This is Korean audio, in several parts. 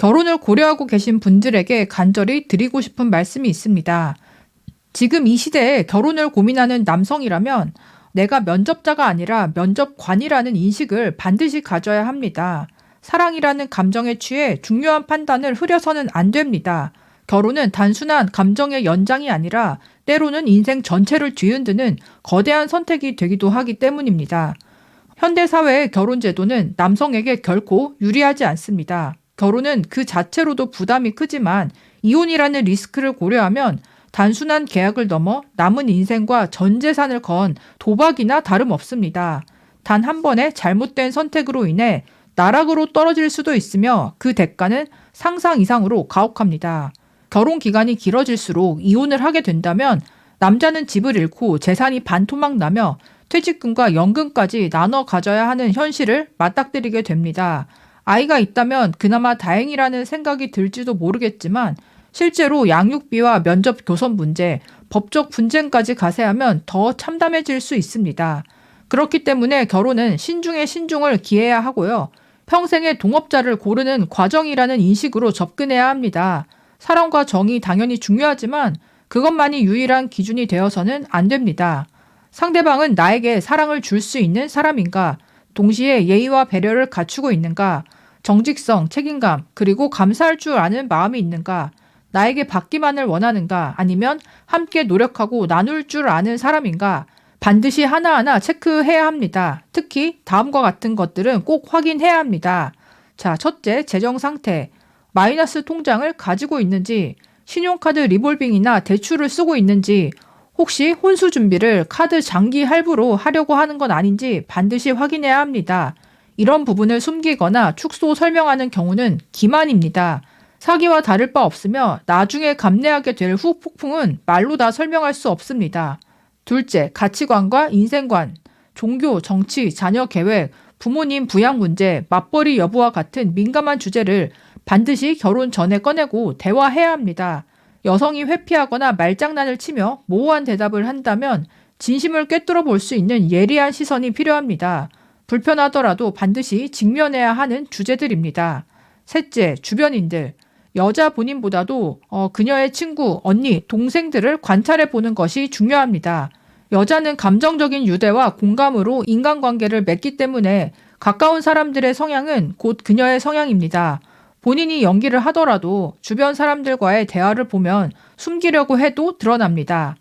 결혼을 고려하고 계신 분들에게 간절히 드리고 싶은 말씀이 있습니다. 지금 이 시대에 결혼을 고민하는 남성이라면 내가 면접자가 아니라 면접관이라는 인식을 반드시 가져야 합니다. 사랑이라는 감정에 취해 중요한 판단을 흐려서는 안 됩니다. 결혼은 단순한 감정의 연장이 아니라 때로는 인생 전체를 뒤흔드는 거대한 선택이 되기도 하기 때문입니다. 현대사회의 결혼제도는 남성에게 결코 유리하지 않습니다. 결혼은 그 자체로도 부담이 크지만 이혼이라는 리스크를 고려하면 단순한 계약을 넘어 남은 인생과 전 재산을 건 도박이나 다름없습니다. 단 한 번의 잘못된 선택으로 인해 나락으로 떨어질 수도 있으며 그 대가는 상상 이상으로 가혹합니다. 결혼 기간이 길어질수록 이혼을 하게 된다면 남자는 집을 잃고 재산이 반토막 나며 퇴직금과 연금까지 나눠 가져야 하는 현실을 맞닥뜨리게 됩니다. 아이가 있다면 그나마 다행이라는 생각이 들지도 모르겠지만 실제로 양육비와 면접 교섭 문제, 법적 분쟁까지 가세하면 더 참담해질 수 있습니다. 그렇기 때문에 결혼은 신중에 신중을 기해야 하고요. 평생의 동업자를 고르는 과정이라는 인식으로 접근해야 합니다. 사랑과 정이 당연히 중요하지만 그것만이 유일한 기준이 되어서는 안 됩니다. 상대방은 나에게 사랑을 줄 수 있는 사람인가? 동시에 예의와 배려를 갖추고 있는가? 정직성, 책임감, 그리고 감사할 줄 아는 마음이 있는가? 나에게 받기만을 원하는가? 아니면 함께 노력하고 나눌 줄 아는 사람인가? 반드시 하나하나 체크해야 합니다. 특히 다음과 같은 것들은 꼭 확인해야 합니다. 자, 첫째, 재정 상태. 마이너스 통장을 가지고 있는지, 신용카드 리볼빙이나 대출을 쓰고 있는지, 혹시 혼수 준비를 카드 장기 할부로 하려고 하는 건 아닌지 반드시 확인해야 합니다. 이런 부분을 숨기거나 축소 설명하는 경우는 기만입니다. 사기와 다를 바 없으며 나중에 감내하게 될 후폭풍은 말로 다 설명할 수 없습니다. 둘째, 가치관과 인생관, 종교, 정치, 자녀 계획, 부모님 부양 문제, 맞벌이 여부와 같은 민감한 주제를 반드시 결혼 전에 꺼내고 대화해야 합니다. 여성이 회피하거나 말장난을 치며 모호한 대답을 한다면 진심을 꿰뚫어 볼 수 있는 예리한 시선이 필요합니다. 불편하더라도 반드시 직면해야 하는 주제들입니다. 셋째, 주변인들. 여자 본인보다도 그녀의 친구, 언니, 동생들을 관찰해 보는 것이 중요합니다. 여자는 감정적인 유대와 공감으로 인간관계를 맺기 때문에 가까운 사람들의 성향은 곧 그녀의 성향입니다. 본인이 연기를 하더라도 주변 사람들과의 대화를 보면 숨기려고 해도 드러납니다.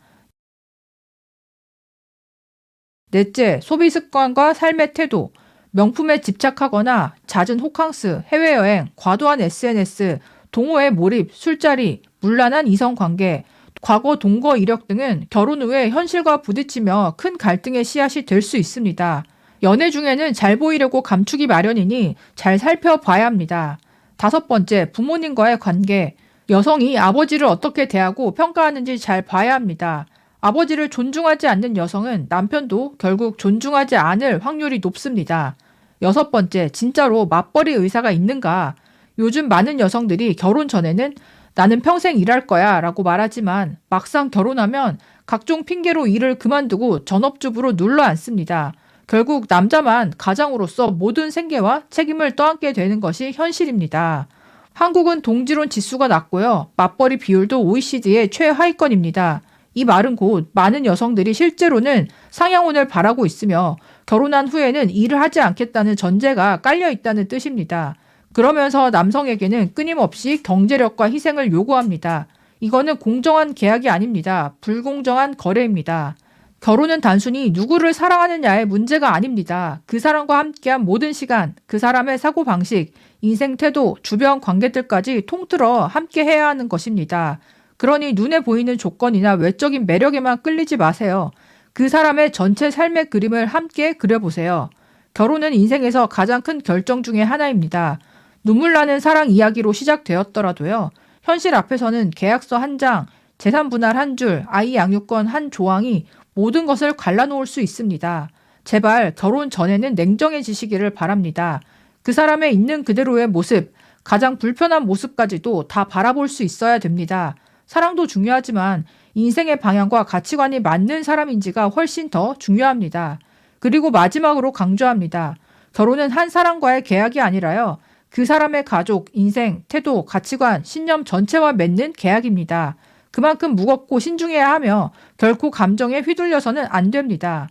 넷째, 소비 습관과 삶의 태도. 명품에 집착하거나 잦은 호캉스, 해외여행, 과도한 SNS, 동호회 몰입, 술자리, 문란한 이성관계, 과거 동거 이력 등은 결혼 후에 현실과 부딪히며 큰 갈등의 씨앗이 될 수 있습니다. 연애 중에는 잘 보이려고 감추기 마련이니 잘 살펴봐야 합니다. 다섯 번째, 부모님과의 관계. 여성이 아버지를 어떻게 대하고 평가하는지 잘 봐야 합니다. 아버지를 존중하지 않는 여성은 남편도 결국 존중하지 않을 확률이 높습니다. 여섯 번째, 진짜로 맞벌이 의사가 있는가? 요즘 많은 여성들이 결혼 전에는 나는 평생 일할 거야 라고 말하지만 막상 결혼하면 각종 핑계로 일을 그만두고 전업주부로 눌러앉습니다. 결국 남자만 가장으로서 모든 생계와 책임을 떠안게 되는 것이 현실입니다. 한국은 동지론 지수가 낮고요. 맞벌이 비율도 OECD의 최하위권입니다. 이 말은 곧 많은 여성들이 실제로는 상향혼을 바라고 있으며 결혼한 후에는 일을 하지 않겠다는 전제가 깔려 있다는 뜻입니다. 그러면서 남성에게는 끊임없이 경제력과 희생을 요구합니다. 이거는 공정한 계약이 아닙니다. 불공정한 거래입니다. 결혼은 단순히 누구를 사랑하느냐의 문제가 아닙니다. 그 사람과 함께한 모든 시간, 그 사람의 사고방식, 인생 태도, 주변 관계들까지 통틀어 함께 해야 하는 것입니다. 그러니 눈에 보이는 조건이나 외적인 매력에만 끌리지 마세요. 그 사람의 전체 삶의 그림을 함께 그려보세요. 결혼은 인생에서 가장 큰 결정 중에 하나입니다. 눈물 나는 사랑 이야기로 시작되었더라도요. 현실 앞에서는 계약서 한 장, 재산 분할 한 줄, 아이 양육권 한 조항이 모든 것을 갈라놓을 수 있습니다. 제발 결혼 전에는 냉정해지시기를 바랍니다. 그 사람의 있는 그대로의 모습, 가장 불편한 모습까지도 다 바라볼 수 있어야 됩니다. 사랑도 중요하지만 인생의 방향과 가치관이 맞는 사람인지가 훨씬 더 중요합니다. 그리고 마지막으로 강조합니다. 결혼은 한 사람과의 계약이 아니라요. 그 사람의 가족, 인생, 태도, 가치관, 신념 전체와 맺는 계약입니다. 그만큼 무겁고 신중해야 하며 결코 감정에 휘둘려서는 안 됩니다.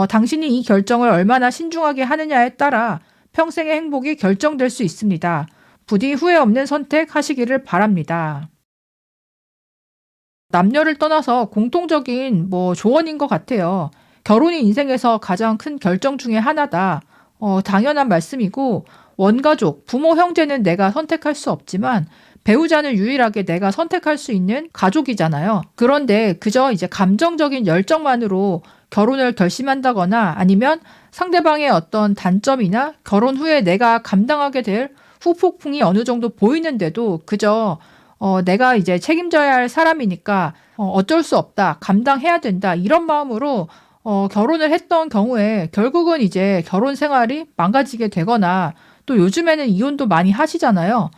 당신이 이 결정을 얼마나 신중하게 하느냐에 따라 평생의 행복이 결정될 수 있습니다. 부디 후회 없는 선택하시기를 바랍니다. 남녀를 떠나서 공통적인 조언인 것 같아요. 결혼이 인생에서 가장 큰 결정 중에 하나다. 당연한 말씀이고, 원가족, 부모, 형제는 내가 선택할 수 없지만, 배우자는 유일하게 내가 선택할 수 있는 가족이잖아요. 그런데 그저 이제 감정적인 열정만으로 결혼을 결심한다거나 아니면 상대방의 어떤 단점이나 결혼 후에 내가 감당하게 될 후폭풍이 어느 정도 보이는데도 그저 내가 이제 책임져야 할 사람이니까 어쩔 수 없다, 감당해야 된다, 이런 마음으로 결혼을 했던 경우에 결국은 이제 결혼 생활이 망가지게 되거나 또 요즘에는 이혼도 많이 하시잖아요.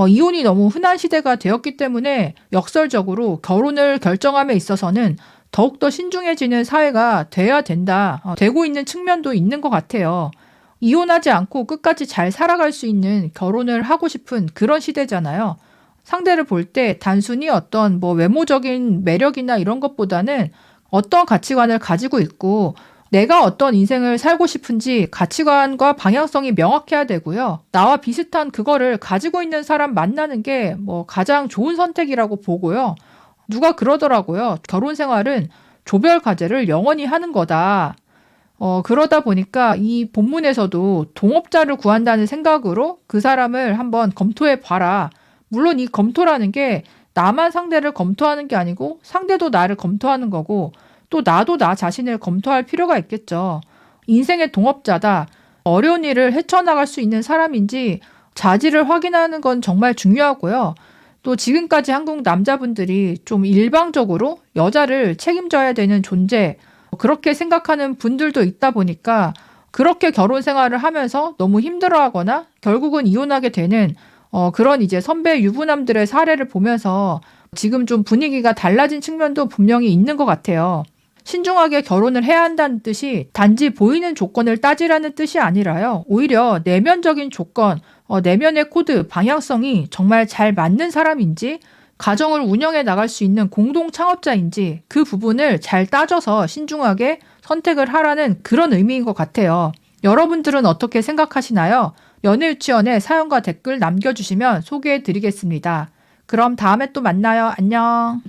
이혼이 너무 흔한 시대가 되었기 때문에 역설적으로 결혼을 결정함에 있어서는 더욱더 신중해지는 사회가 돼야 된다, 되고 있는 측면도 있는 것 같아요. 이혼하지 않고 끝까지 잘 살아갈 수 있는 결혼을 하고 싶은 그런 시대잖아요. 상대를 볼 때 단순히 어떤 외모적인 매력이나 이런 것보다는 어떤 가치관을 가지고 있고 내가 어떤 인생을 살고 싶은지 가치관과 방향성이 명확해야 되고요. 나와 비슷한 그거를 가지고 있는 사람 만나는 게 가장 좋은 선택이라고 보고요. 누가 그러더라고요. 결혼 생활은 조별 과제를 영원히 하는 거다. 그러다 보니까 이 본문에서도 동업자를 구한다는 생각으로 그 사람을 한번 검토해 봐라. 물론 이 검토라는 게 나만 상대를 검토하는 게 아니고 상대도 나를 검토하는 거고 또 나도 나 자신을 검토할 필요가 있겠죠. 인생의 동업자다. 어려운 일을 헤쳐나갈 수 있는 사람인지 자질을 확인하는 건 정말 중요하고요. 또 지금까지 한국 남자분들이 좀 일방적으로 여자를 책임져야 되는 존재, 그렇게 생각하는 분들도 있다 보니까 그렇게 결혼 생활을 하면서 너무 힘들어하거나 결국은 이혼하게 되는 그런 이제 선배 유부남들의 사례를 보면서 지금 좀 분위기가 달라진 측면도 분명히 있는 것 같아요. 신중하게 결혼을 해야 한다는 뜻이 단지 보이는 조건을 따지라는 뜻이 아니라요. 오히려 내면적인 조건, 내면의 코드, 방향성이 정말 잘 맞는 사람인지, 가정을 운영해 나갈 수 있는 공동 창업자인지 그 부분을 잘 따져서 신중하게 선택을 하라는 그런 의미인 것 같아요. 여러분들은 어떻게 생각하시나요? 연애유치원에 사연과 댓글 남겨주시면 소개해 드리겠습니다. 그럼 다음에 또 만나요. 안녕.